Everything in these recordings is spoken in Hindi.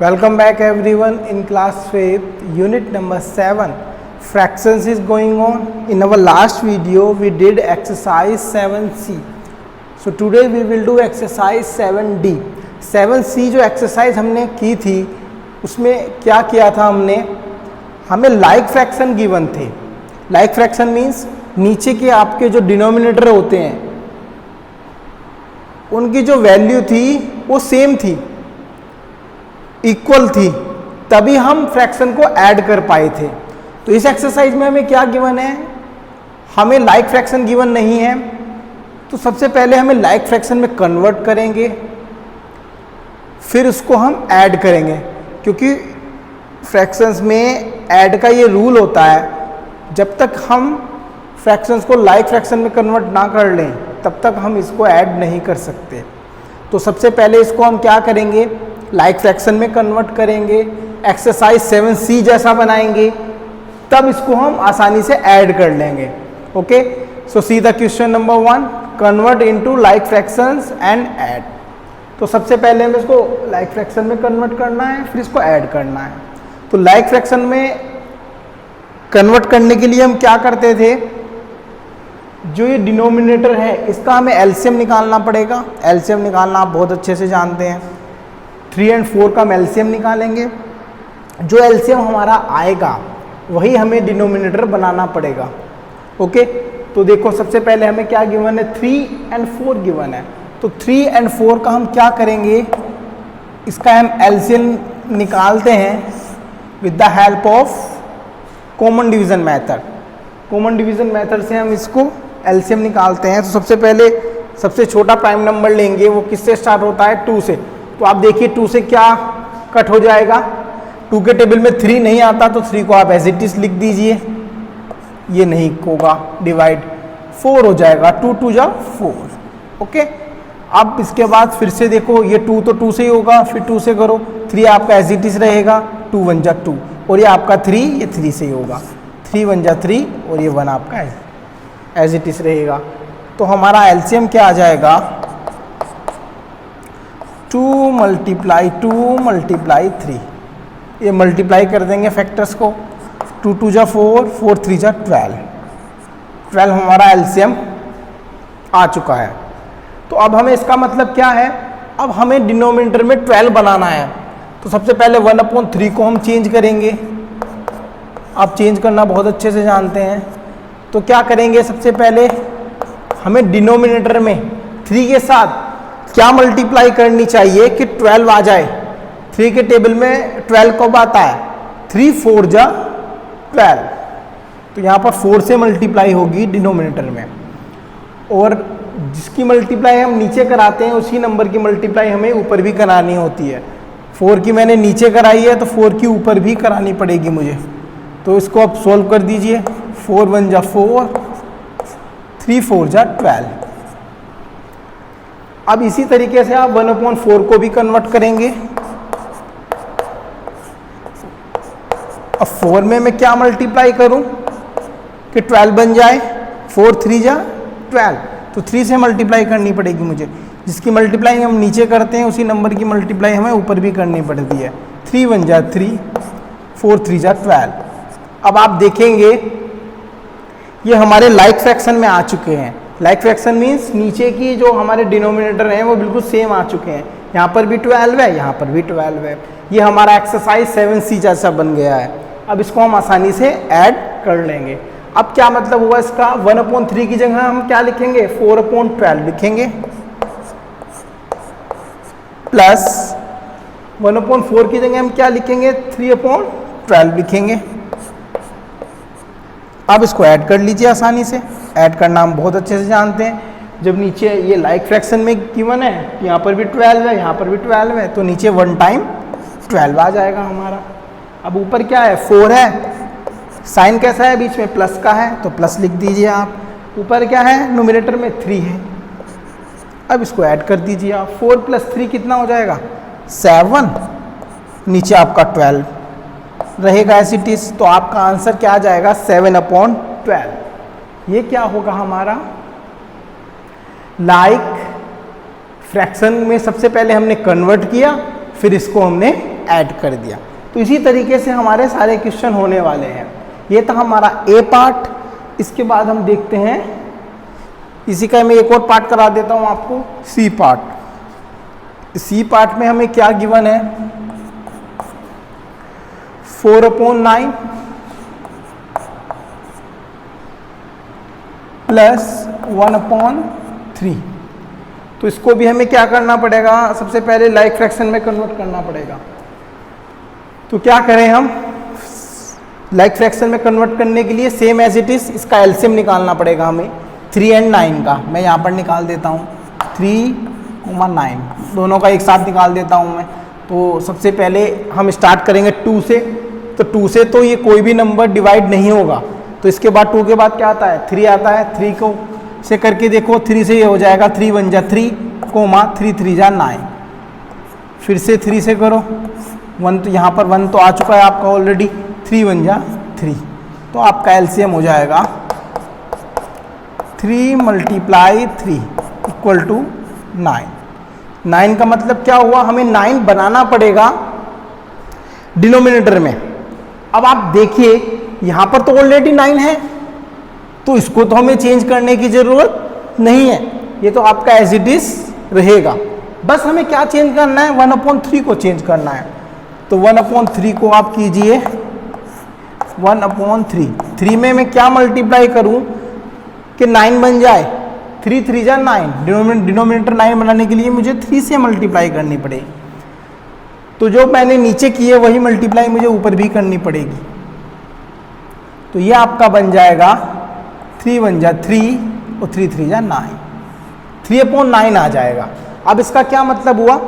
Welcome back everyone in class 5th unit number 7 fractions is going on. In our last video we did exercise 7c. So today we will do exercise 7d. 7c जो एक्सरसाइज हमने की थी उसमें क्या किया था हमने, हमें लाइक फ्रैक्शन गिवन थे. लाइक फ्रैक्शन मीन्स नीचे के आपके जो डिनोमिनेटर होते हैं उनकी जो वैल्यू थी वो सेम थी, इक्वल थी, तभी हम फ्रैक्शन को ऐड कर पाए थे. तो इस एक्सरसाइज में हमें क्या गिवन है, हमें लाइक फ्रैक्शन गिवन नहीं है. तो सबसे पहले हमें लाइक फ्रैक्शन में कन्वर्ट करेंगे, फिर उसको हम ऐड करेंगे, क्योंकि फ्रैक्शंस में ऐड का ये रूल होता है, जब तक हम फ्रैक्शंस को लाइक फ्रैक्शन में कन्वर्ट ना कर लें तब तक हम इसको ऐड नहीं कर सकते. तो सबसे पहले इसको हम क्या करेंगे, लाइक फ्रैक्शन में कन्वर्ट करेंगे, एक्सरसाइज 7c जैसा बनाएंगे, तब इसको हम आसानी से ऐड कर लेंगे. Okay, so see the question number 1, convert into like fractions and add. तो सबसे पहले हमें इसको लाइक फ्रैक्शन में कन्वर्ट करना है, फिर इसको ऐड करना है. तो लाइक फ्रैक्शन में कन्वर्ट करने के लिए हम क्या करते थे, जो ये डिनोमिनेटर है इसका हमें एलसीएम निकालना पड़ेगा. एलसीएम निकालना आप बहुत अच्छे से जानते हैं. 3 और 4 का हम एलसीएम निकालेंगे. जो एलसीएम हमारा आएगा वही हमें डिनोमिनेटर बनाना पड़ेगा. ओके, तो देखो सबसे पहले हमें क्या गिवन है, 3 और 4 गिवन है. तो 3 और 4 का हम क्या करेंगे, इसका हम एलसीएम निकालते हैं with the help of common division method. Common division method से हम इसको एलसीएम निकालते हैं. तो सबसे पहले सबसे छोटा प्राइम नंबर लेंगे, वो किससे स्टार्ट होता है, 2 से. तो आप देखिए 2 से क्या कट हो जाएगा, 2 के टेबल में 3 नहीं आता, तो 3 को आप एज इट इज लिख दीजिए, ये नहीं होगा, डिवाइड 4 हो जाएगा, 2 2 जा 4. ओके, अब इसके बाद फिर से देखो, ये 2 तो 2 से ही होगा, फिर 2 से करो, 3 आपका एज इट इज रहेगा, 2 1 जा 2, और ये आपका 3, ये 3 से ही होगा, 3 1 जा 3, और ये 1 आपका एज इट इज रहेगा. तो हमारा एलसीएम क्या आ जाएगा, 2 मल्टीप्लाई 3. ये मल्टीप्लाई कर देंगे फैक्टर्स को, 2 2 जा 4, 4 3 जा 12 हमारा एलसीएम आ चुका है. तो अब हमें इसका मतलब क्या है, अब हमें डिनोमिनेटर में 12 बनाना है. तो सबसे पहले 1/3 को हम चेंज करेंगे. आप चेंज करना बहुत अच्छे से जानते हैं. तो क्या करेंगे, सबसे पहले हमें डिनोमिनेटर में 3 के साथ क्या मल्टीप्लाई करनी चाहिए कि 12 आ जाए. 3 के टेबल में 12 कब आता है, 3 4 जा 12. तो यहाँ पर 4 से मल्टीप्लाई होगी डिनोमिनेटर में, और जिसकी मल्टीप्लाई हम नीचे कराते हैं उसी नंबर की मल्टीप्लाई हमें ऊपर भी करानी होती है. 4 की मैंने नीचे कराई है, तो 4 की ऊपर भी करानी पड़ेगी मुझे. तो इसको आप सोल्व कर दीजिए, 4 1 जा 4, 3 4 जा 12. अब इसी तरीके से आप 1/4 को भी कन्वर्ट करेंगे. अब 4 में मैं क्या मल्टीप्लाई करूं कि 12 बन जाए, 4 3 जा 12, तो 3 से मल्टीप्लाई करनी पड़ेगी मुझे. जिसकी मल्टीप्लाई हम नीचे करते हैं उसी नंबर की मल्टीप्लाई हमें ऊपर भी करनी पड़ती है. 3 1 जा 3, 4 3 जा 12. अब आप देखेंगे ये हमारे लाइक फ्रैक्शन में आ चुके हैं. लाइक फ्रैक्शन मीन्स नीचे की जो हमारे डिनोमिनेटर हैं वो बिल्कुल सेम आ चुके हैं. यहाँ पर भी 12 है, यहाँ पर भी 12 है. ये हमारा एक्सरसाइज 7c जैसा बन गया है. अब इसको हम आसानी से ऐड कर लेंगे. अब क्या मतलब हुआ इसका, 1/3 की जगह हम क्या लिखेंगे, 4/12 लिखेंगे, प्लस 1/4 की जगह हम क्या लिखेंगे, 3/12 लिखेंगे. अब इसको ऐड कर लीजिए आसानी से. ऐड करना हम बहुत अच्छे से जानते हैं. जब नीचे ये लाइक फ्रैक्शन में गिवन है, यहाँ पर भी 12 है, यहाँ पर भी 12 है, तो नीचे 1 टाइम 12 आ जाएगा हमारा. अब ऊपर क्या है, 4 है, साइन कैसा है, बीच में प्लस का है, तो प्लस लिख दीजिए आप. ऊपर क्या है, न्यूमरेटर में 3 है. अब इसको ऐड कर दीजिए आप, 4 + 3 कितना हो जाएगा, 7. नीचे आपका 12 रहेगा एज इट इज. तो आपका आंसर क्या आ जाएगा, 7/12. ये क्या होगा हमारा, लाइक फ्रैक्शन में सबसे पहले हमने कन्वर्ट किया, फिर इसको हमने ऐड कर दिया। तो इसी तरीके से हमारे सारे क्वेश्चन होने वाले हैं। ये था हमारा ए पार्ट। इसके बाद हम देखते हैं, इसी का मैं एक और पार्ट करा देता हूँ आपको, सी पार्ट। सी पार्ट में हमें क्या गिवन है, 4/9 प्लस 1/3। तो इसको भी हमें क्या करना पड़ेगा, सबसे पहले लाइक फ्रैक्शन में कन्वर्ट करना पड़ेगा। तो क्या करें हम, लाइक फ्रैक्शन में कन्वर्ट करने के लिए सेम एज इट इज इसका एलसीएम निकालना पड़ेगा हमें 3 और 9 का। मैं यहाँ पर निकाल देता हूँ 3, 9, दोनों का एक साथ निकाल देता हूँ मैं। तो सबसे पहले हम स्टार्ट करेंगे 2 से। तो 2 से तो ये कोई भी नंबर डिवाइड नहीं होगा, तो इसके बाद 2 के बाद क्या आता है, 3 आता है। 3 को से करके देखो, 3 से ये हो जाएगा 3 1 जा 3, 3 3 जा 9। फिर से 3 से करो, 1 तो यहाँ पर 1 तो आ चुका है आपका ऑलरेडी, 3 1 जा 3। तो आपका एलसीएम हो जाएगा 3 × 3 = 9। 9 का मतलब क्या हुआ, हमें 9 बनाना पड़ेगा डिनोमिनेटर में। अब आप देखिए यहाँ पर तो ऑलरेडी 9 है, तो इसको तो हमें चेंज करने की ज़रूरत नहीं है, ये तो आपका एज इट इज रहेगा। बस हमें क्या चेंज करना है, 1/3 को चेंज करना है। तो 1/3 को आप कीजिए 1/3। 3 में मैं क्या मल्टीप्लाई करूं कि 9 बन जाए, 3 3 जा 9। डिनोमिनेटर 9 बनाने के लिए मुझे 3 से मल्टीप्लाई करनी पड़ेगी। तो जो मैंने नीचे की है वही मल्टीप्लाई मुझे ऊपर भी करनी पड़ेगी। तो ये आपका बन जाएगा 3 1 जा 3 और 3 3 जा 9, 3/9 आ जाएगा। अब इसका क्या मतलब हुआ,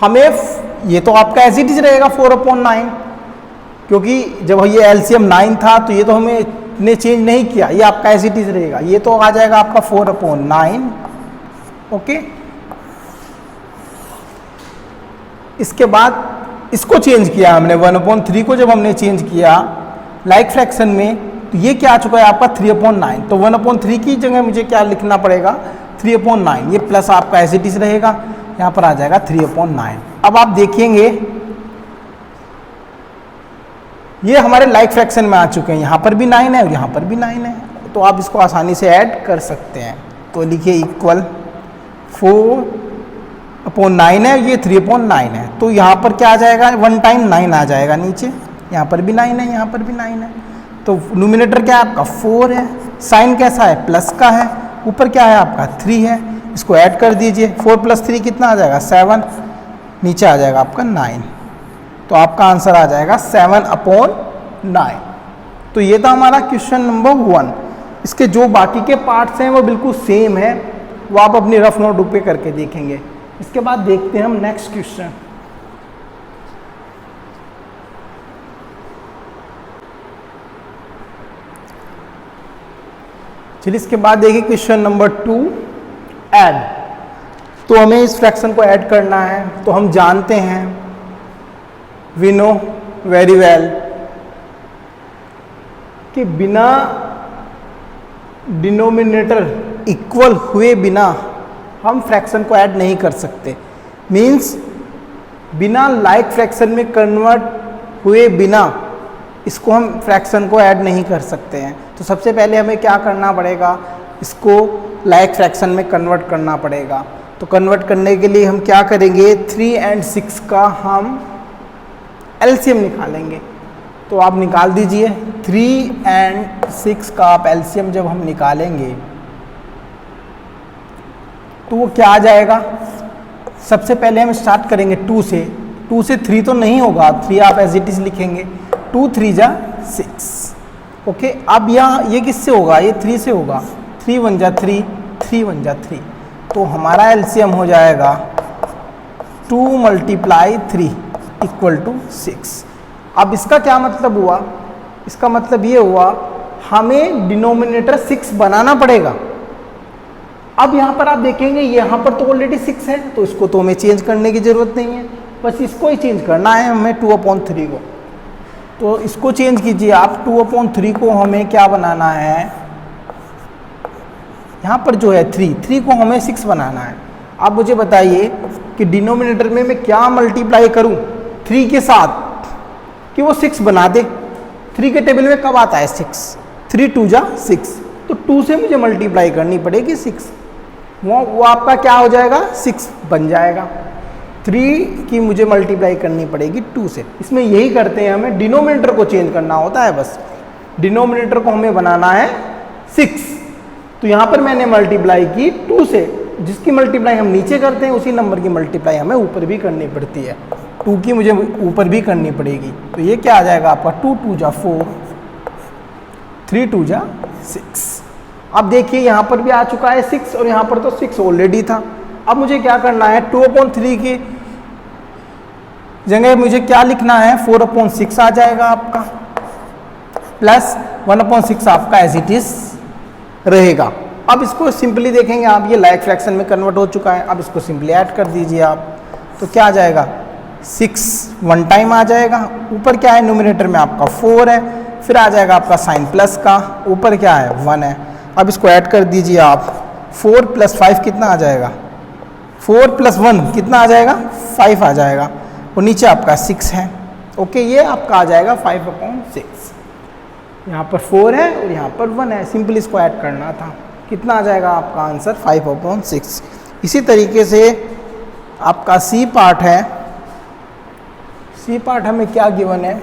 हमें ये तो आपका एज इट इज रहेगा 4/9, क्योंकि जब ये एलसीएम 9 था तो ये तो हमें ने चेंज नहीं किया, ये आपका एज इट इज रहेगा। ये तो आ जाएगा आपका 4/9। ओके, इसके बाद इसको चेंज किया हमने, 1/3 को जब हमने चेंज किया लाइक फ्रैक्शन में, तो ये क्या आ चुका है आपका 3/9। तो 1/3 की जगह मुझे क्या लिखना पड़ेगा, 3/9। ये प्लस आपका एज इट इज रहेगा, यहाँ पर आ जाएगा 3/9। अब आप देखेंगे ये हमारे लाइक फ्रैक्शन में आ चुके हैं, यहाँ पर भी 9 है और यहाँ पर भी 9 है। तो आप इसको आसानी से ऐड कर सकते हैं। तो लिखिए इक्वल 4/9 है, ये 3/9 है। तो यहाँ पर क्या आ जाएगा, 1 टाइम 9 आ जाएगा नीचे, यहाँ पर भी 9 है, यहाँ पर भी 9 है। तो न्यूमिनेटर क्या है आपका 4 है, साइन कैसा है प्लस का है, ऊपर क्या है आपका 3 है। इसको ऐड कर दीजिए, 4 + 3 कितना आ जाएगा 7, नीचे आ जाएगा आपका 9। तो आपका आंसर आ जाएगा 7/9। तो ये था हमारा क्वेश्चन नंबर 1। इसके जो बाकी के पार्ट्स हैं वो बिल्कुल सेम है, वो आप अपनी रफ नोटबुक पे करके देखेंगे। इसके बाद देखते हैं हम नेक्स्ट क्वेश्चन। चलिए इसके बाद देखिए क्वेश्चन नंबर 2, ऐड। तो हमें इस फ्रैक्शन को ऐड करना है। तो हम जानते हैं, वी नो वेरी वेल, कि बिना डिनोमिनेटर इक्वल हुए बिना हम फ्रैक्शन को ऐड नहीं कर सकते। मीन्स बिना लाइक फ्रैक्शन में कन्वर्ट हुए बिना इसको हम फ्रैक्शन को ऐड नहीं कर सकते हैं। तो सबसे पहले हमें क्या करना पड़ेगा, इसको लाइक फ्रैक्शन में कन्वर्ट करना पड़ेगा। तो कन्वर्ट करने के लिए हम क्या करेंगे, 3 और 6 का हम एलसीएम निकालेंगे। तो आप निकाल दीजिए, 3 और 6 का आप एलसीएम जब हम निकालेंगे तो वो क्या आ जाएगा। सबसे पहले हम स्टार्ट करेंगे 2 से। 2 से 3 तो नहीं होगा, 3 आप एज इट इज लिखेंगे, 2 3 जा 6। ओके, अब यहाँ ये किससे होगा, ये 3 से होगा, 3 1 जा 3, 3 1 जा 3। तो हमारा एलसीएम हो जाएगा 2 × 3 = 6। अब इसका क्या मतलब हुआ, इसका मतलब ये हुआ हमें डिनोमिनेटर 6 बनाना पड़ेगा। अब यहाँ पर आप देखेंगे यहाँ पर तो ऑलरेडी 6 है, तो इसको तो हमें चेंज करने की ज़रूरत नहीं है, बस इसको ही चेंज करना है हमें 2/3 को। तो इसको चेंज कीजिए आप, 2/3 को हमें क्या बनाना है, यहाँ पर जो है 3 को हमें 6 बनाना है। अब मुझे बताइए कि डिनोमिनेटर में मैं क्या मल्टीप्लाई करूँ 3 के साथ कि वो 6 बना दे। 3 के टेबल में कब आता है 6, 3 2 जा 6, तो 2 से मुझे मल्टीप्लाई करनी पड़ेगी 6, वो आपका क्या हो जाएगा 6 बन जाएगा। 3 की मुझे मल्टीप्लाई करनी पड़ेगी 2 से। इसमें यही करते हैं, हमें डिनोमिनेटर को चेंज करना होता है, बस डिनोमिनेटर को हमें बनाना है 6। तो यहाँ पर मैंने मल्टीप्लाई की 2 से, जिसकी मल्टीप्लाई हम नीचे करते हैं उसी नंबर की मल्टीप्लाई हमें ऊपर भी करनी पड़ती है, 2 की मुझे ऊपर भी करनी पड़ेगी। तो ये क्या आ जाएगा आपका 2 2 जा 4, 3 2 जा 6। अब देखिए यहाँ पर भी आ चुका है 6 और यहाँ पर तो 6 ऑलरेडी था। अब मुझे क्या करना है, 2/3 की जगह मुझे क्या लिखना है, 4/6 आ जाएगा आपका, प्लस 1/6 आपका एज इट इज रहेगा। अब इसको सिंपली देखेंगे आप, ये लाइक फ्रैक्शन में कन्वर्ट हो चुका है। अब इसको सिंपली ऐड कर दीजिए आप, तो क्या आ जाएगा 6 वन टाइम आ जाएगा, ऊपर क्या है न्यूमरेटर में आपका 4 है, फिर आ जाएगा आपका साइन प्लस का, ऊपर क्या है 1 है। अब इसको ऐड कर दीजिए आप, 4 + 5 कितना आ जाएगा, 4 + 1 कितना आ जाएगा 5 आ जाएगा, और नीचे आपका 6 है। ओके, ये आपका आ जाएगा 5/6। यहाँ पर 4 है और यहाँ पर 1 है, सिंपली इसको ऐड करना था। कितना आ जाएगा आपका आंसर 5/6। इसी तरीके से आपका सी पार्ट है, सी पार्ट हमें क्या गिवन है,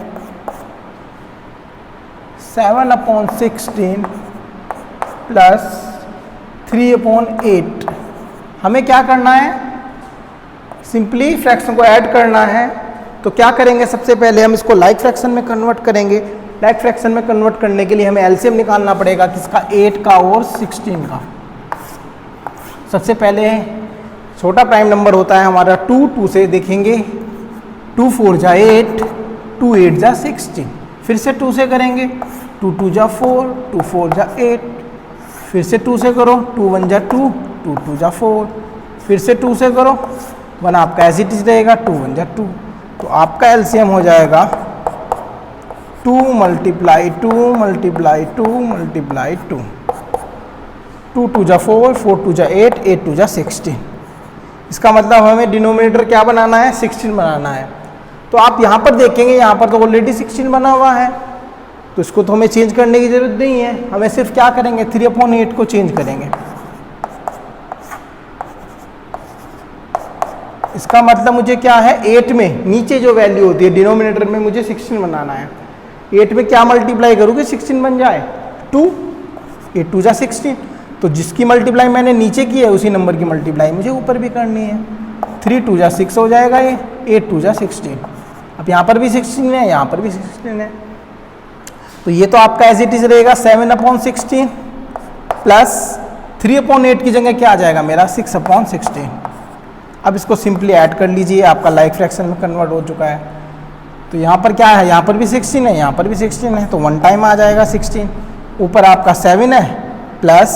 7/16 + 3/8। हमें क्या करना है, सिंपली फ्रैक्शन को ऐड करना है। तो क्या करेंगे, सबसे पहले हम इसको लाइक फ्रैक्शन में कन्वर्ट करेंगे। लाइक फ्रैक्शन में कन्वर्ट करने के लिए हमें एलसीएम निकालना पड़ेगा, किसका 8 का और 16 का। सबसे पहले छोटा प्राइम नंबर होता है हमारा 2, 2 से देखेंगे, 2 4 जा 8, 2 8 जा 16, फिर से 2 से करेंगे, 2 2 जा 4, 2 4 जा 8, फिर से 2 से करो, 2 1 जा 2, 2 2 जा 4, फिर से 2 से करो, 1 आपका एज इट इज रहेगा, 2 1 जा 2। तो आपका एलसीएम हो जाएगा 2 × 2 × 2 × 2, 2 2 जा 4, 4 2 जा 8, 8 2 जा 16। इसका मतलब हमें डिनोमिनेटर क्या बनाना है, 16 बनाना है। तो आप यहाँ पर देखेंगे, यहाँ पर तो ऑलरेडी 16 बना हुआ है, तो इसको तो हमें चेंज करने की जरूरत नहीं है। हमें सिर्फ क्या करेंगे, 3/8 को चेंज करेंगे। इसका मतलब मुझे क्या है, 8 में नीचे जो वैल्यू होती है डिनोमिनेटर में मुझे 16 बनाना है। 8 में क्या मल्टीप्लाई करूँगी 16 बन जाए, 2, 8 2 जा 16। तो जिसकी मल्टीप्लाई मैंने नीचे की है उसी नंबर की मल्टीप्लाई मुझे ऊपर भी करनी है। 3 2 जा 6 हो जाएगा ये, 8 2 जा 16। अब यहाँ पर भी 16 है, यहाँ पर भी 16 है, तो ये तो आपका एज इट इज रहेगा 7/16 प्लस 3/8 की जगह क्या आ जाएगा मेरा 6/16। अब इसको सिंपली ऐड कर लीजिए, आपका लाइक फ्रैक्शन में कन्वर्ट हो चुका है। तो यहाँ पर क्या है, यहाँ पर भी 16 है, यहाँ पर भी 16 है, तो 1 टाइम आ जाएगा 16। ऊपर आपका 7 है प्लस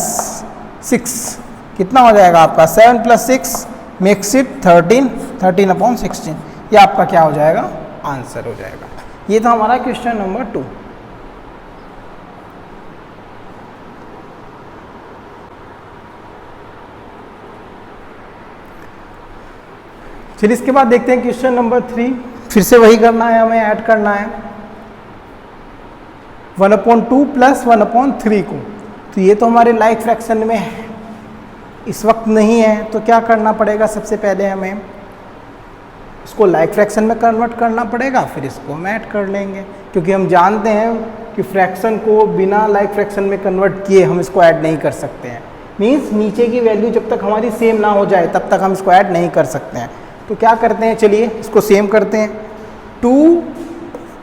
6, कितना हो जाएगा आपका 7 + 6 मेक्स इट 13, 13/16। ये आपका क्या हो जाएगा, आंसर हो जाएगा। ये था हमारा क्वेश्चन नंबर 2। फिर इसके बाद देखते हैं क्वेश्चन नंबर 3। फिर से वही करना है, हमें ऐड करना है 1/2 + 1/3 को। तो ये तो हमारे लाइक फ्रैक्शन में इस वक्त नहीं है, तो क्या करना पड़ेगा, सबसे पहले हमें इसको लाइक फ्रैक्शन में कन्वर्ट करना पड़ेगा, फिर इसको हम ऐड कर लेंगे, क्योंकि हम जानते हैं कि फ्रैक्शन को बिना लाइक फ्रैक्शन में कन्वर्ट किए हम इसको ऐड नहीं कर सकते हैं। मीन्स नीचे की वैल्यू जब तक हमारी सेम ना हो जाए तब तक हम इसको ऐड नहीं कर सकते हैं। तो क्या करते हैं, चलिए इसको सेम करते हैं। 2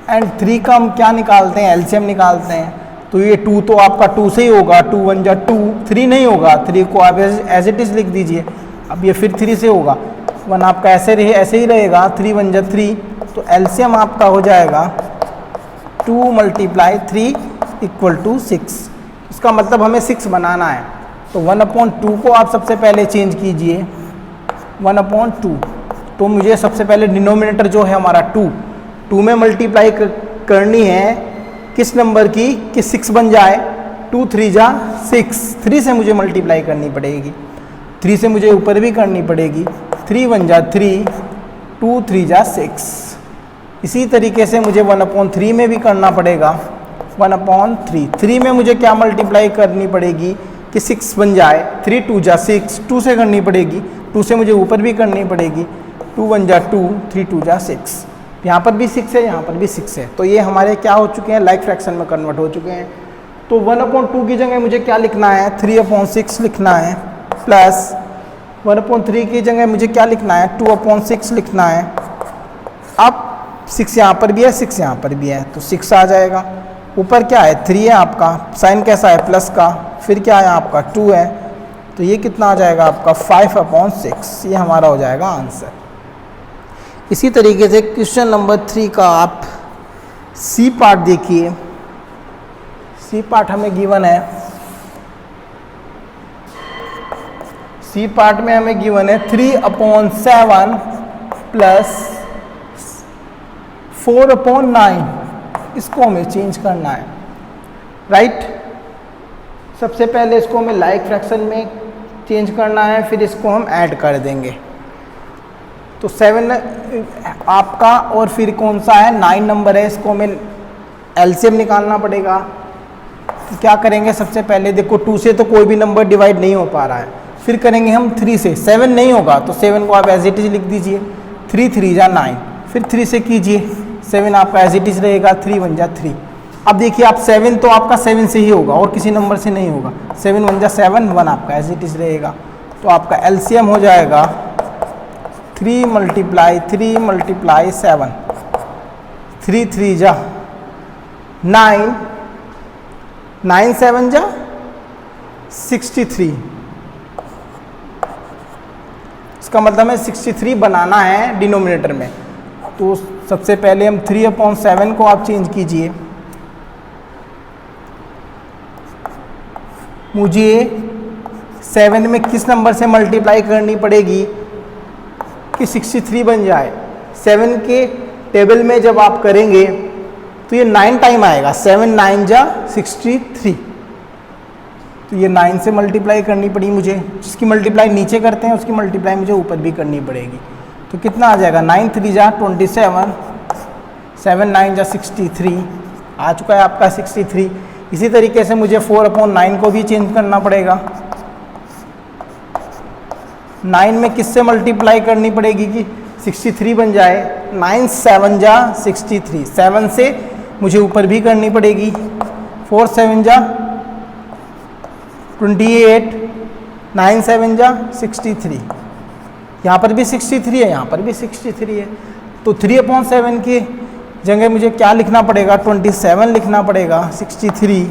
और 3 का हम क्या निकालते हैं, एलसीएम निकालते हैं। तो ये 2 तो आपका 2 से ही होगा, 2 1 जा 2, 3 नहीं होगा, 3 को आप एज इट इज लिख दीजिए। अब ये फिर 3 से होगा, 1 आपका ऐसे ही रहेगा, 3 1 जा 3। तो एलसीएम आपका हो जाएगा 2 × 3 = 6। इसका मतलब हमें 6 बनाना है, तो 1/2 को आप सबसे पहले चेंज कीजिए 1/2। तो मुझे सबसे पहले डिनोमिनेटर जो है हमारा 2 में मल्टीप्लाई करनी है किस नंबर की, कि 6 बन जाए। 2 3 जा 6, 3 से मुझे मल्टीप्लाई करनी पड़ेगी, 3 से मुझे ऊपर भी करनी पड़ेगी। 3 1 जा 3, 2 3 जा 6। इसी तरीके से मुझे 1/3 में भी करना पड़ेगा। 1/3, 3 में मुझे क्या मल्टीप्लाई करनी पड़ेगी कि 6 बन जाए। 3 2 जा 6, 2 से करनी पड़ेगी, 2 से मुझे ऊपर भी करनी पड़ेगी। 2 1 जा 2, 3 2 जा 6, यहाँ पर भी 6 है, यहाँ पर भी 6 है। तो ये हमारे क्या हो चुके हैं, लाइक फ्रैक्शन में कन्वर्ट हो चुके हैं। तो 1/2 की जगह मुझे क्या लिखना है, 3/6 लिखना है, प्लस 1/3 की जगह मुझे क्या लिखना है, 2/6 लिखना है। अब 6 यहाँ पर भी है, 6 यहाँ पर भी है, तो 6 आ जाएगा। ऊपर क्या है, 3 है आपका, साइन कैसा है, प्लस का, फिर क्या है आपका 2 है, तो ये कितना आ जाएगा आपका 5/6। ये हमारा हो जाएगा आंसर। इसी तरीके से क्वेश्चन नंबर 3 का आप सी पार्ट देखिए। सी पार्ट हमें गिवन है, सी पार्ट में हमें गिवन है 3/7 प्लस 4/9, इसको हमें चेंज करना है, राइट। सबसे पहले इसको हमें लाइक फ्रैक्शन में चेंज करना है, फिर इसको हम ऐड कर देंगे। तो 7 आपका, और फिर कौन सा है, 9 नंबर है, इसको हमें एलसीएम निकालना पड़ेगा। तो क्या करेंगे, सबसे पहले देखो 2 से तो कोई भी नंबर डिवाइड नहीं हो पा रहा है, फिर करेंगे हम 3 से। 7 नहीं होगा तो 7 को आप एज इट इज लिख दीजिए, 3 3 जा 9, फिर 3 से कीजिए, 7 आपका एज इट इज रहेगा, 3 1 जा 3। अब देखिए आप 7 तो आपका 7 से ही होगा और किसी नंबर से नहीं होगा। 7 1 जा 7, 1 आपका एज इट इज रहेगा। तो आपका एलसीएम हो जाएगा 3 × 7, 3 3 जा 9, 9 7 जा 63। इसका मतलब है 63 बनाना है डिनोमिनेटर में। तो सबसे पहले हम 3/7 को आप चेंज कीजिए। मुझे 7 में किस नंबर से मल्टीप्लाई करनी पड़ेगी कि 63 बन जाए। 7 के टेबल में जब आप करेंगे तो ये 9 टाइम आएगा, 7 9 जा 63। तो ये 9 से मल्टीप्लाई करनी पड़ी मुझे, जिसकी मल्टीप्लाई नीचे करते हैं उसकी मल्टीप्लाई मुझे ऊपर भी करनी पड़ेगी। तो कितना आ जाएगा, 9 3 जा 27, 7 9 जा 63, आ चुका है आपका 63। इसी तरीके से मुझे 4/9 को भी चेंज करना पड़ेगा। 9 में किससे मल्टीप्लाई करनी पड़ेगी कि 63 बन जाए। 9 7 जा 63, 7 से मुझे ऊपर भी करनी पड़ेगी। 4 7 जा 28, 9 7 जा 63, यहाँ पर भी 63 है, यहाँ पर भी 63 है। तो 3/7 की जगह मुझे क्या लिखना पड़ेगा, 27 लिखना पड़ेगा, 63,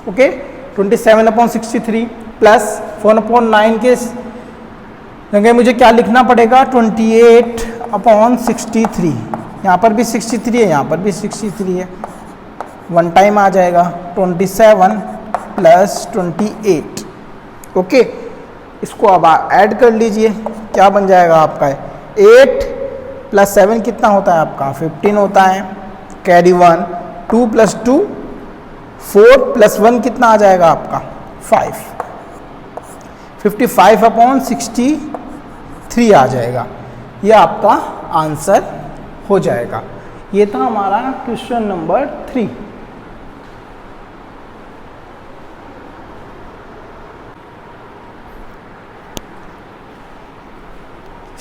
ओके। 27/63 प्लस 4/9 के जगह मुझे क्या लिखना पड़ेगा, 28/63। यहाँ पर भी 63 है, यहाँ पर भी 63 है, 1 टाइम आ जाएगा। 27 + 28, ओके। इसको अब ऐड कर लीजिए, क्या बन जाएगा आपका 8 + 7 कितना होता है आपका 15 होता है, कैरी 1, 2 + 2 4 + 1 कितना आ जाएगा आपका 5, 55/63 आ जाएगा। ये आपका आंसर हो जाएगा। ये था हमारा क्वेश्चन नंबर 3।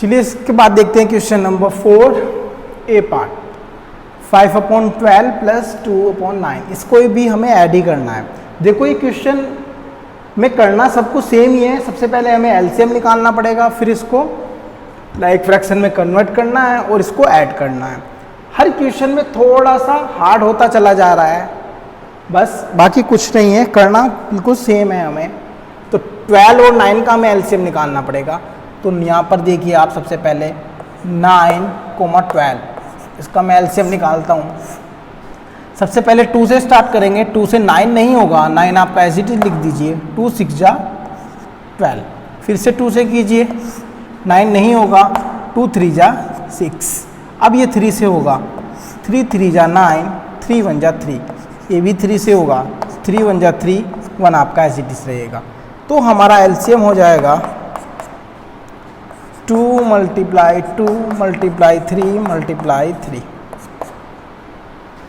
चलिए इसके बाद देखते हैं क्वेश्चन नंबर 4 ए पार्ट। 5/12 + 2/9, इसको भी हमें ऐड ही करना है। देखो ये क्वेश्चन में करना सब कुछ सेम ही है। सबसे पहले हमें एलसीएम निकालना पड़ेगा, फिर इसको लाइक फ्रैक्शन में कन्वर्ट करना है और इसको ऐड करना है। हर क्वेश्चन में थोड़ा सा हार्ड होता चला जा रहा है, बस बाकी कुछ नहीं है, करना बिल्कुल सेम है हमें। तो 12 और 9 का हमें एलसीएम निकालना पड़ेगा। तो यहाँ पर देखिए आप सबसे पहले 9, 12, इसका मैं एलसीएम निकालता हूँ। सबसे पहले 2 से स्टार्ट करेंगे, 2 से 9 नहीं होगा, 9 आपका एज इट इज लिख दीजिए, 2 6 जा 12, फिर से 2 से कीजिए, 9 नहीं होगा, 2 3 जा 6, अब ये 3 से होगा, 3 3 जा 9, 3 1 जा 3, ये भी 3 से होगा, 3 1 जा 3, 1 आपका एज इट इज रहेगा। तो हमारा एलसीएम हो जाएगा 2 मल्टीप्लाई 2 मल्टीप्लाई 3 मल्टीप्लाई 3,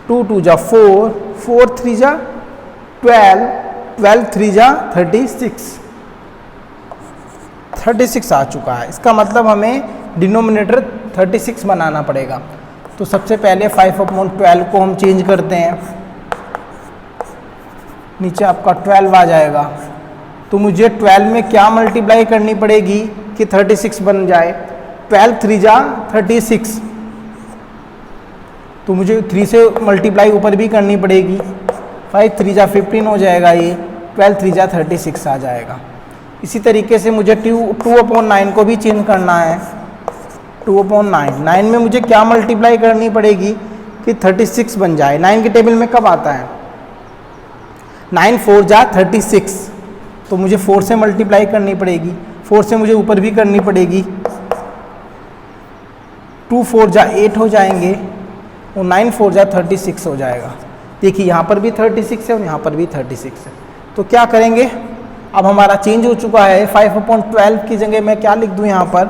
2 2 जा 4, 4 3 जा 12, 12 3 जा 36, 36 आ चुका है। इसका मतलब हमें डिनोमिनेटर 36 बनाना पड़ेगा। तो सबसे पहले 5/12 को हम चेंज करते हैं, नीचे आपका 12 आ जाएगा। तो मुझे 12 में क्या मल्टीप्लाई करनी पड़ेगी कि 36 बन जाए? 12 3 जा 36, तो मुझे 3 से मल्टीप्लाई ऊपर भी करनी पड़ेगी। 5 3 जा 15 हो जाएगा, ये 12 3 जा 36 आ जाएगा। इसी तरीके से मुझे 2/9 को भी चेंज करना है। 2/9, 9 में मुझे क्या मल्टीप्लाई करनी पड़ेगी कि 36 बन जाए? 9 के टेबल में कब आता है? 9 4 जा 36, तो मुझे 4 से मल्टीप्लाई करनी पड़ेगी, 4 से मुझे ऊपर भी करनी पड़ेगी। 2 4 जा 8 हो जाएंगे और 9 4 जा 36 हो जाएगा। देखिए यहाँ पर भी 36 है और यहाँ पर भी 36 है। तो क्या करेंगे? अब हमारा चेंज हो चुका है। 5/12 की जगह मैं क्या लिख दूँ यहाँ पर?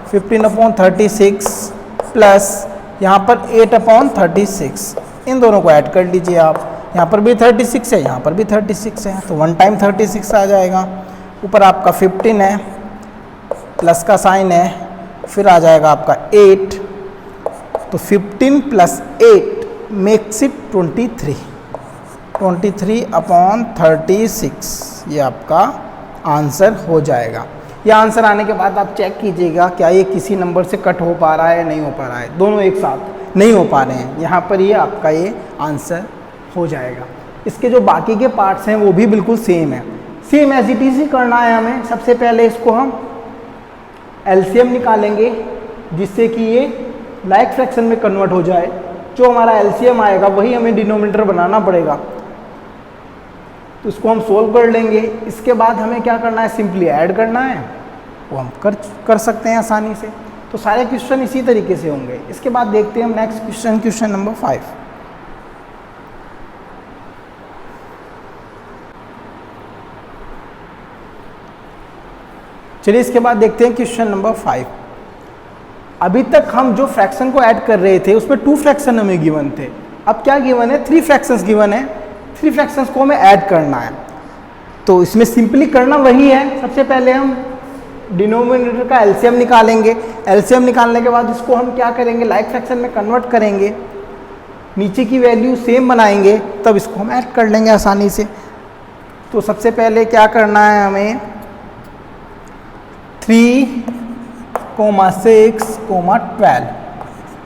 15/36 प्लस यहाँ पर 8/36, इन दोनों को ऐड कर लीजिए आप। यहाँ पर भी 36 है, यहाँ पर भी 36 है, तो 1 टाइम 36 आ जाएगा। ऊपर आपका 15 है, प्लस का साइन है, फिर आ जाएगा आपका 8, तो 15 + 8 मेक्स इट 23, 23/36 ये आपका आंसर हो जाएगा। ये आंसर आने के बाद आप चेक कीजिएगा क्या ये किसी नंबर से कट हो पा रहा है या नहीं हो पा रहा है। दोनों एक साथ नहीं हो पा रहे हैं, यहाँ पर ये आपका ये आंसर हो जाएगा। इसके जो बाकी के पार्ट्स हैं वो भी बिल्कुल सेम है, सेम एज इट इज ही करना है हमें। सबसे पहले इसको हम एलसीएम निकालेंगे जिससे कि ये लाइक फ्रैक्शन में कन्वर्ट हो जाए। जो हमारा एलसीएम आएगा वही हमें डिनोमिनेटर बनाना पड़ेगा, तो इसको हम सोल्व कर लेंगे। इसके बाद हमें क्या करना है? सिंपली ऐड करना है, वो हम कर सकते हैं आसानी से। तो सारे क्वेश्चन इसी तरीके से होंगे। इसके बाद देखते हैं हम नेक्स्ट क्वेश्चन, क्वेश्चन नंबर 5। चलिए इसके बाद देखते हैं क्वेश्चन नंबर 5। अभी तक हम जो फ्रैक्शन को ऐड कर रहे थे उसमें 2 फ्रैक्शन हमें गिवन थे। अब क्या गिवन है? 3 फ्रैक्शंस गिवन है। 3 फ्रैक्शंस को हमें ऐड करना है, तो इसमें सिंपली करना वही है। सबसे पहले हम डिनोमिनेटर का एलसीएम निकालेंगे। एलसीएम निकालने के बाद इसको हम क्या करेंगे? लाइक फ्रैक्शन में कन्वर्ट करेंगे, नीचे की वैल्यू सेम बनाएंगे, तब इसको हम ऐड कर लेंगे आसानी से। तो सबसे पहले क्या करना है हमें? 3,6,12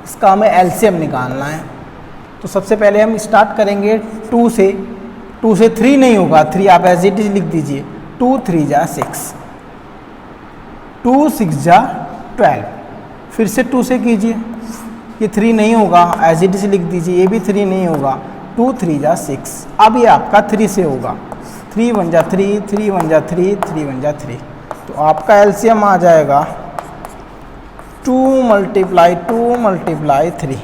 इसका हमें एलसीएम निकालना है। तो सबसे पहले हम स्टार्ट करेंगे 2 से। 2 से 3 नहीं होगा, 3 आप एज इट इज लिख दीजिए। 2 3 जा 6, 2 6 जा 12, फिर से 2 से कीजिए। ये 3 नहीं होगा, एज इट इज लिख दीजिए। ये भी 3 नहीं होगा, 2 3 जा 6। अब ये आपका 3 से होगा। 3 1 जा 3, 3 1 जा 3, 3 1 जा 3। तो आपका एलसीएम आ जाएगा 2 मल्टीप्लाई 2 मल्टीप्लाई 3,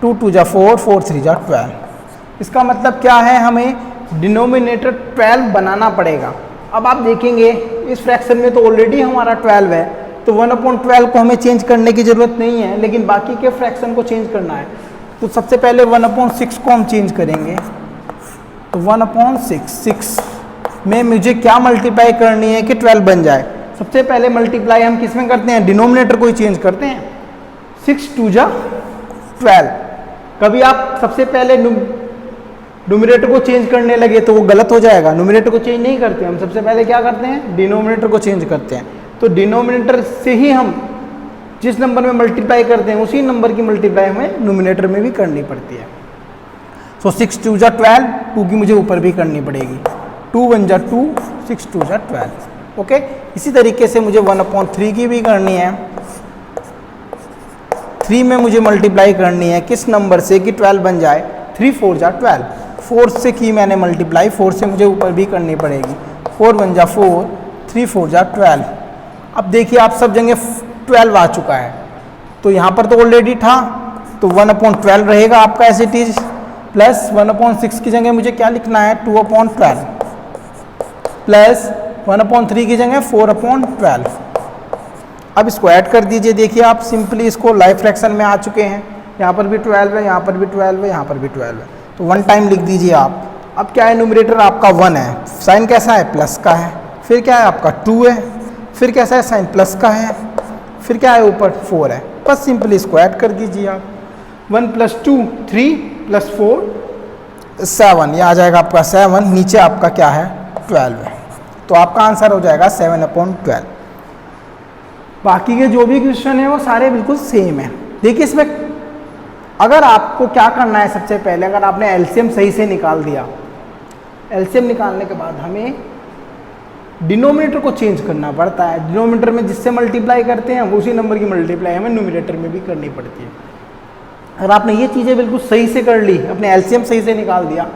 2 2 जा 4, 4 3 जा 12। इसका मतलब क्या है? हमें डिनोमिनेटर 12 बनाना पड़ेगा। अब आप देखेंगे इस फ्रैक्शन में तो ऑलरेडी हमारा 12 है, तो 1/12 को हमें चेंज करने की ज़रूरत नहीं है, लेकिन बाकी के फ्रैक्शन को चेंज करना है। तो सबसे पहले 1/6 को हम चेंज करेंगे। तो 1/6 में मुझे क्या मल्टीप्लाई करनी है कि 12 बन जाए? सबसे पहले मल्टीप्लाई हम किस में करते हैं? डिनोमिनेटर को ही चेंज करते हैं। 6 2 जा 12। कभी आप सबसे पहले न्यूमरेटर को चेंज करने लगे तो वो गलत हो जाएगा। न्यूमरेटर को चेंज नहीं करते हम, सबसे पहले क्या करते हैं? डिनोमिनेटर को चेंज करते हैं। तो डिनोमिनेटर से ही हम जिस नंबर में मल्टीप्लाई करते हैं उसी नंबर की मल्टीप्लाई हमें न्यूमरेटर में भी करनी पड़ती है। सो 6 2 जा 12, 2 की मुझे ऊपर भी करनी पड़ेगी। 2 1 जा 2, 6 2 जा 12। ओके, इसी तरीके से मुझे 1/3 की भी करनी है। 3 में मुझे मल्टीप्लाई करनी है किस नंबर से कि 12 बन जाए? 3 4 जा 12। 4 से की मैंने मल्टीप्लाई, 4 से मुझे ऊपर भी करनी पड़ेगी। 4 1 जा 4, 3 4 जा 12। अब देखिए आप सब जगह 12 आ चुका है, तो यहाँ पर तो ऑलरेडी था, तो 1/12 रहेगा आपका एज इट इज, प्लस 1/6 की जगह मुझे क्या लिखना है? 2/12 प्लस 1/3 की जगह 4/12। अब इसको ऐड कर दीजिए। देखिए आप सिंपली इसको लाइक फ्रैक्शन में आ चुके हैं। यहाँ पर भी 12 है, यहाँ पर भी 12 है, यहाँ पर भी 12 है, तो 1 टाइम लिख दीजिए आप। अब क्या है, न्यूमरेटर आपका 1 है, साइन कैसा है, प्लस का है। फिर क्या है आपका 2 है, फिर कैसा है, साइन प्लस का है, फिर क्या है ऊपर 4 है। बस सिंपली इसको ऐड कर दीजिए आप। 1 + 2 3 + 4 7, ये आ जाएगा आपका 7, नीचे आपका क्या है 12 है। तो आपका आंसर हो जाएगा 7/12। बाकी के जो भी क्वेश्चन है वो सारे बिल्कुल सेम है। देखिए इसमें अगर आपको क्या करना है, सबसे पहले अगर आपने एलसीएम सही से निकाल दिया, एलसीएम निकालने के बाद हमें डिनोमिनेटर को चेंज करना पड़ता है। डिनोमिनेटर में जिससे मल्टीप्लाई करते हैं उसी नंबर की मल्टीप्लाई हमें न्यूमरेटर में भी करनी पड़ती है। अगर आपने ये चीज़ें बिल्कुल सही से कर ली, अपने एलसीएम सही से निकाल दिया,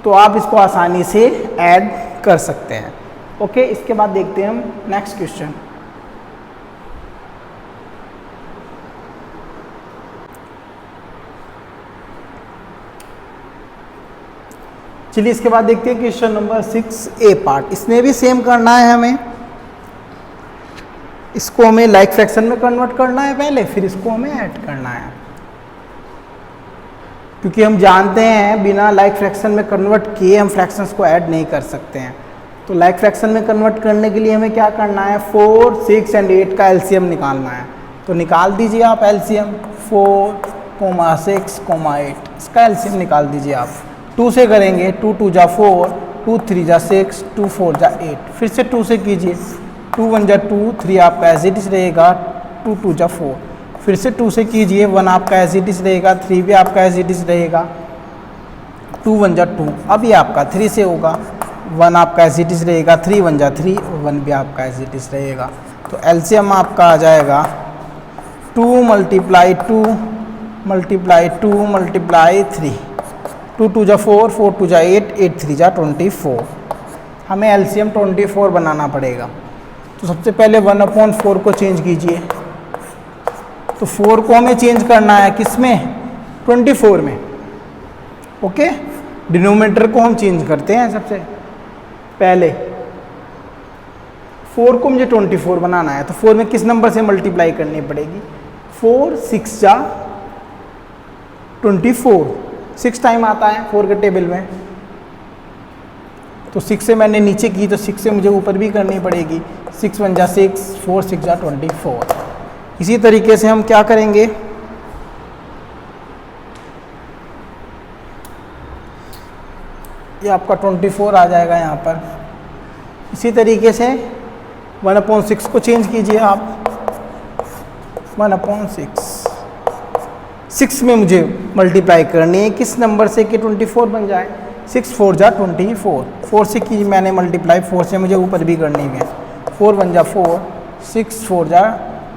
तो आप इसको आसानी से ऐड कर सकते हैं। ओके, इसके बाद देखते हैं हम नेक्स्ट क्वेश्चन। चलिए इसके बाद देखते हैं क्वेश्चन नंबर 6A पार्ट। इसमें भी सेम करना है हमें। इसको हमें लाइक फ्रैक्शन में कन्वर्ट करना है पहले, फिर इसको हमें ऐड करना है, क्योंकि हम जानते हैं बिना लाइक फ्रैक्शन में कन्वर्ट किए हम फ्रैक्शंस को ऐड नहीं कर सकते हैं। तो लाइक फ्रैक्शन में कन्वर्ट करने के लिए हमें क्या करना है, 4, 6 और 8 का एलसीएम निकालना है। तो निकाल दीजिए आप एलसीएम। 4, 6, 8 इसका एलसीएम निकाल दीजिए आप। 2 से करेंगे, 2 × 2 = 4, 2 × 3 = 6, 2 × 4 = 8। फिर से 2 से कीजिए, 2 × 1 = 2, 3 आपका एज इट इज रहेगा, 2 × 2 = 4। फिर से 2 से कीजिए, 1 आपका एज इट इज रहेगा, 3 भी आपका एज इट इज रहेगा, 2 × 1 = 2। अब ये आपका 3 से होगा, 1 आपका एज इट इज रहेगा, 3 × 1 = 3 और 1 भी आपका एज इट इज रहेगा। तो एलसीएम आपका आ जाएगा 2 × 2 × 2 × 3, 2 × 2 = 4, 4 × 2 = 8, 8 × 3 = 24। हमें एलसीएम 24 बनाना पड़ेगा। तो सबसे पहले 1/4 को चेंज कीजिए। तो 4 को हमें चेंज करना है किस में, 24 में। ओके, डिनोमिनेटर को हम चेंज करते हैं सबसे पहले। 4 को मुझे 24 बनाना है, तो 4 में किस नंबर से मल्टीप्लाई करनी पड़ेगी, 4 × 6 = 24। 6 टाइम आता है 4 के टेबल में, तो 6 से मैंने नीचे की, तो 6 से मुझे ऊपर भी करनी पड़ेगी। 6 × 1 = 6, 4 × 6 = 24। इसी तरीके से हम क्या करेंगे, ये आपका 24 आ जाएगा यहाँ पर। इसी तरीके से 1/6 को चेंज कीजिए आप। 1/6, 6 में मुझे मल्टीप्लाई करनी है किस नंबर से कि 24 बन जाए। 6 × 4 = 24, 4 से की मैंने मल्टीप्लाई, 4 से मुझे ऊपर भी करनी है। 4 × 1 = 4, 6 × 4 =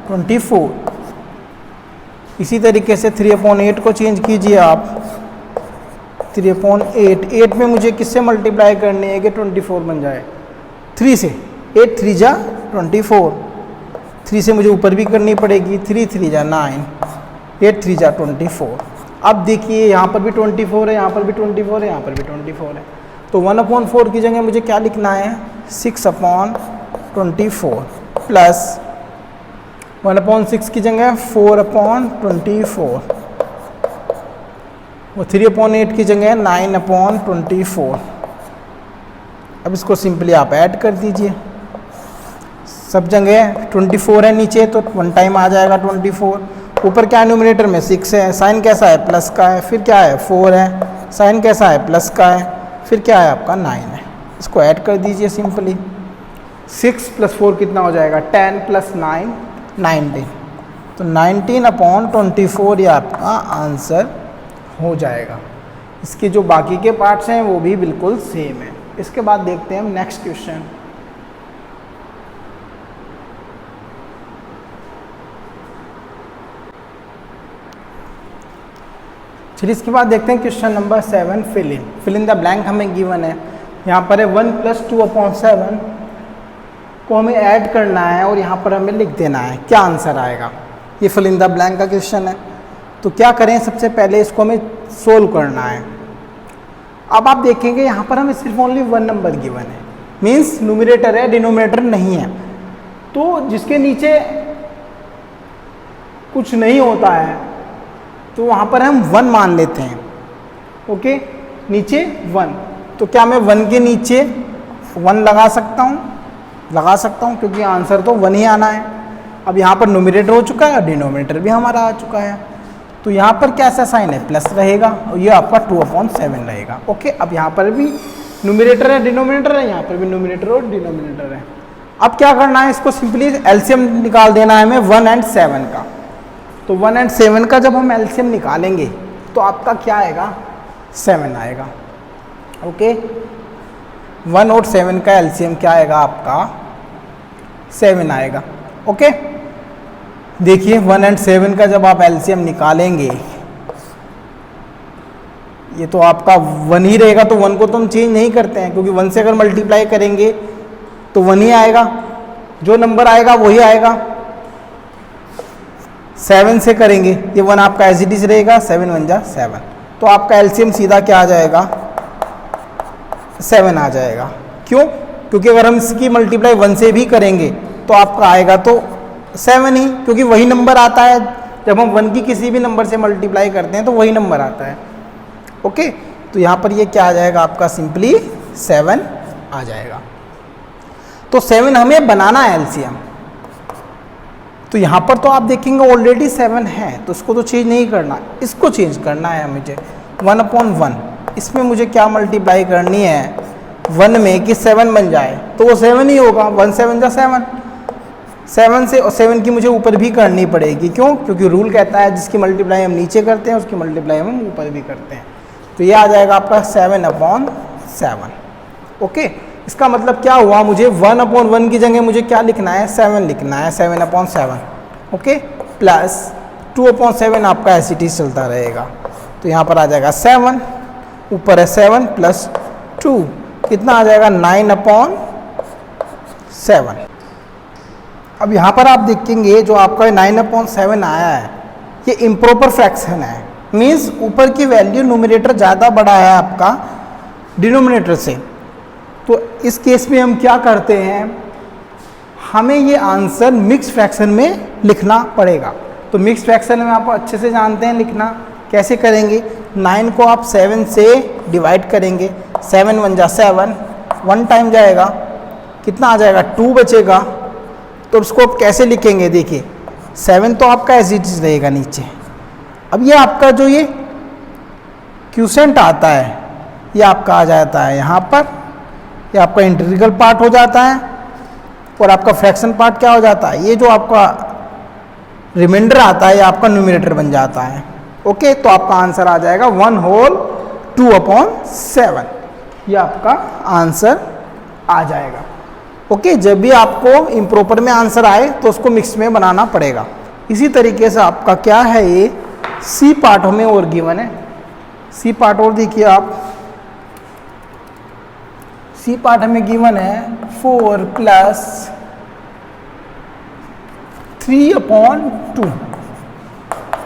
24। इसी तरीके से 3/8 को चेंज कीजिए आप। 3/8, 8 में मुझे किससे मल्टीप्लाई करनी है कि 24 बन जाए, 3 से। 8 × 3 = 24, 3 से मुझे ऊपर भी करनी पड़ेगी, 3 × 3 = 9, 8 × 3 = 24। अब देखिए यहाँ पर भी 24 है, यहाँ पर भी 24 है, यहाँ पर भी 24 है। तो 1/4 की जगह मुझे क्या लिखना है, 6/24 प्लस 1/6 की जगह 4/24 और 3/8 की जगह 9/24। अब इसको सिंपली आप ऐड कर दीजिए। सब जगह 24 है नीचे, तो 1 टाइम आ जाएगा 24। ऊपर क्या न्यूमरेटर में 6 है, साइन कैसा है, प्लस का है। फिर क्या है, 4 है, साइन कैसा है, प्लस का है। फिर क्या है आपका 9 है। इसको ऐड कर दीजिए सिंपली। 6 + 4 कितना हो जाएगा, 10 + 9 19। तो 19/24 ये आपका आंसर हो जाएगा। इसके जो बाकी के पार्ट्स हैं वो भी बिल्कुल सेम है। इसके बाद देखते हैं हम नेक्स्ट क्वेश्चन। चलिए इसके बाद देखते हैं question number 7, fill in the blank हमें गिवन है। यहाँ पर है 1 + 2/7 को हमें ऐड करना है और यहाँ पर हमें लिख देना है क्या आंसर आएगा। ये फिल इन द ब्लैंक का क्वेश्चन है। तो क्या करें, सबसे पहले इसको हमें सोल्व करना है। अब आप देखेंगे यहाँ पर हमें सिर्फ ओनली 1 नंबर गिवन है, मीन्स न्यूमरेटर है, डिनोमिनेटर नहीं है। तो जिसके नीचे कुछ नहीं होता है, तो वहाँ पर हम 1 मान लेते हैं। ओके, नीचे 1, तो क्या मैं 1 के नीचे 1 लगा सकता हूँ? लगा सकता हूँ, क्योंकि आंसर तो 1 ही आना है। अब यहाँ पर न्यूमरेटर हो चुका है, डिनोमिनेटर भी हमारा आ चुका है, तो यहाँ पर कैसा साइन है? प्लस रहेगा, और ये आपका 2/7 रहेगा। ओके, अब यहाँ पर भी न्यूमरेटर है, डिनोमिनेटर है, यहाँ पर भी न्यूमरेटर और डिनोमिनेटर है। अब क्या करना है? इसको सिंपली एलसीएम निकाल देना है हमें 1 और 7 का। तो 1 और 7 का जब हम एलसीएम निकालेंगे तो आपका क्या आएगा? 7 आएगा। ओके, 1 और 7 का एलसीएम क्या आएगा आपका? 7 आएगा। ओके, देखिए 1 और 7 का जब आप एलसीएम निकालेंगे, ये तो आपका 1 ही रहेगा, तो 1 को तो हम चेंज नहीं करते हैं, क्योंकि 1 से अगर मल्टीप्लाई करेंगे तो 1 ही आएगा, जो नंबर आएगा वही आएगा। 7 से करेंगे, ये 1 आपका एज इट इज रहेगा, 7 1 जा 7, तो आपका एलसीएम सीधा क्या आ जाएगा? 7 आ जाएगा। क्यों? क्योंकि अगर हम इसकी मल्टीप्लाई 1 से भी करेंगे तो आपका आएगा तो 7 ही, क्योंकि वही नंबर आता है। जब हम 1 की किसी भी नंबर से मल्टीप्लाई करते हैं तो वही नंबर आता है। ओके, तो यहाँ पर ये क्या आ जाएगा आपका? सिंपली 7 आ जाएगा। तो 7 हमें बनाना है एलसीएम, तो यहाँ पर तो आप देखेंगे ऑलरेडी 7 है, तो इसको तो चेंज नहीं करना, इसको चेंज करना है मुझे। 1/1, इसमें मुझे क्या मल्टीप्लाई करनी है? 1 में कि 7 बन जाए, तो वो 7 ही होगा। 1 7 जा 7, 7 से और 7 की मुझे ऊपर भी करनी पड़ेगी। क्यों? क्योंकि रूल कहता है जिसकी मल्टीप्लाई हम नीचे करते हैं उसकी मल्टीप्लाई हम ऊपर भी करते हैं। तो ये आ जाएगा आपका 7/7। ओके, इसका मतलब क्या हुआ? मुझे 1/1 की जगह मुझे क्या लिखना है? 7 लिखना है, 7/7। ओके, प्लस 2/7 आपका एज इट इज चलता रहेगा, तो यहाँ पर आ जाएगा 7, ऊपर है 7 प्लस 2, कितना आ जाएगा? 9/7। अब यहाँ पर आप देखेंगे जो आपका 9/7 आया है, ये इम्प्रॉपर फ्रैक्शन है, मीन्स ऊपर की वैल्यू न्यूमरेटर ज़्यादा बड़ा है आपका डिनोमिनेटर से। तो इस केस में हम क्या करते हैं? हमें ये आंसर मिक्स फ्रैक्शन में लिखना पड़ेगा। तो मिक्स फ्रैक्शन में आप अच्छे से जानते हैं लिखना, कैसे करेंगे? 9 को आप 7 से डिवाइड करेंगे, 7 1 जा 7, 1 टाइम जाएगा, कितना आ जाएगा? 2 बचेगा। तो उसको आप कैसे लिखेंगे? देखिए 7 तो आपका एज इट इज रहेगा नीचे। अब ये आपका जो ये क्यूसेंट आता है, ये आपका आ जाता है यहाँ पर, ये आपका इंटीग्रल पार्ट हो जाता है, और आपका फ्रैक्शन पार्ट क्या हो जाता है? ये जो आपका रिमाइंडर आता है ये आपका न्यूमरेटर बन जाता है। ओके, तो आपका आंसर आ जाएगा 1/2/7, ये आपका आंसर आ जाएगा। ओके, जब भी आपको इम्प्रॉपर में आंसर आए तो उसको मिक्स में बनाना पड़ेगा। इसी तरीके से आपका क्या है, ये सी पार्ट हमें और गिवन है। सी पार्ट और देखिए आप, सी पार्ट हमें गिवन है 4 + 3/2,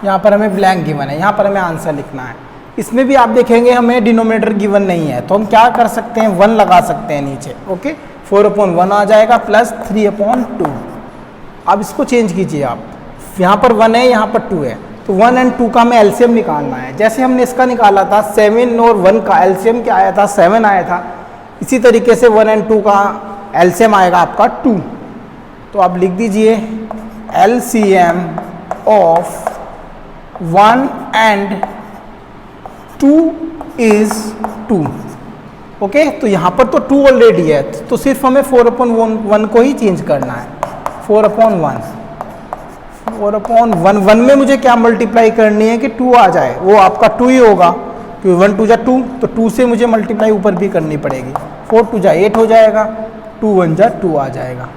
यहाँ पर हमें ब्लैंक गिवन है, यहाँ पर हमें आंसर लिखना है। इसमें भी आप देखेंगे हमें डिनोमिनेटर गिवन नहीं है, तो हम क्या कर सकते हैं? 1 लगा सकते हैं नीचे। ओके, 4/1 आ जाएगा प्लस 3/2। अब इसको चेंज कीजिए आप, यहाँ पर 1 है, यहाँ पर 2 है, तो 1 और 2 का हमें एलसीएम निकालना है। जैसे हमने इसका निकाला था 7 और 1 का एलसीएम क्या आया था? 7 आया था। इसी तरीके से 1 और 2 का एलसीएम आएगा आपका 2। तो आप लिख दीजिए एलसीएम ऑफ 1 और 2 इज 2। ओके, तो यहाँ पर तो 2 ऑलरेडी है, तो सिर्फ हमें 4/1 को ही चेंज करना है। 4/1, 1 में मुझे क्या मल्टीप्लाई करनी है कि 2 आ जाए, वो आपका 2 ही होगा, क्योंकि 1 2 जा 2, तो 2 से मुझे मल्टीप्लाई ऊपर भी करनी पड़ेगी। 4 2 जा 8 हो जाएगा, 2 1 जा 2 आ जाएगा।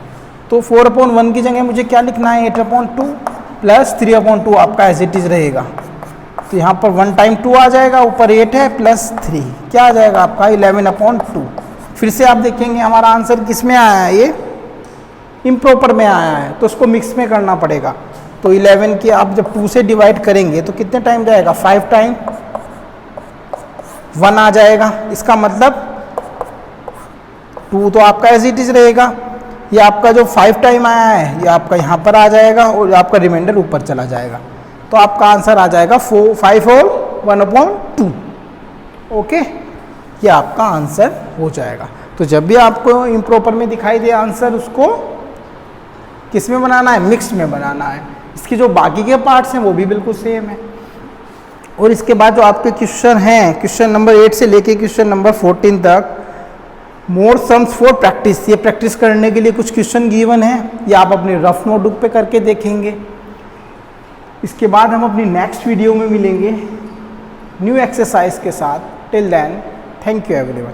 तो 4/1 की जगह मुझे क्या लिखना है? 8/2 प्लस 3/2 आपका एज इट इज रहेगा। तो यहाँ पर 1 टाइम 2 आ जाएगा, ऊपर 8 है प्लस 3, क्या आ जाएगा आपका? 11/2। फिर से आप देखेंगे हमारा आंसर किस में आया है? ये इम्प्रॉपर में आया है, तो उसको मिक्स में करना पड़ेगा। तो 11 की आप जब 2 से डिवाइड करेंगे तो कितने टाइम जाएगा? 5 टाइम 1 आ जाएगा। इसका मतलब 2 तो आपका एज इट इज रहेगा, ये आपका जो 5 टाइम आया है ये आपका यहाँ पर आ जाएगा और आपका रिमाइंडर ऊपर चला जाएगा। तो आपका आंसर आ जाएगा 5 और 1/2। ओके, ये आपका आंसर हो जाएगा। तो जब भी आपको इम्प्रॉपर में दिखाई दे आंसर, उसको किस में बनाना है, मिक्स्ड में बनाना है। इसके जो बाकी के पार्ट्स हैं वो भी बिल्कुल सेम है। और इसके बाद जो आपके क्वेश्चन हैं, क्वेश्चन नंबर 8 से लेके क्वेश्चन नंबर 14 तक, मोर सम्स फॉर प्रैक्टिस, ये प्रैक्टिस करने के लिए कुछ क्वेश्चन गिवन है, ये आप अपने रफ नोटबुक पे करके देखेंगे। इसके बाद हम अपनी नेक्स्ट वीडियो में मिलेंगे न्यू एक्सरसाइज के साथ। Till then, thank you everyone.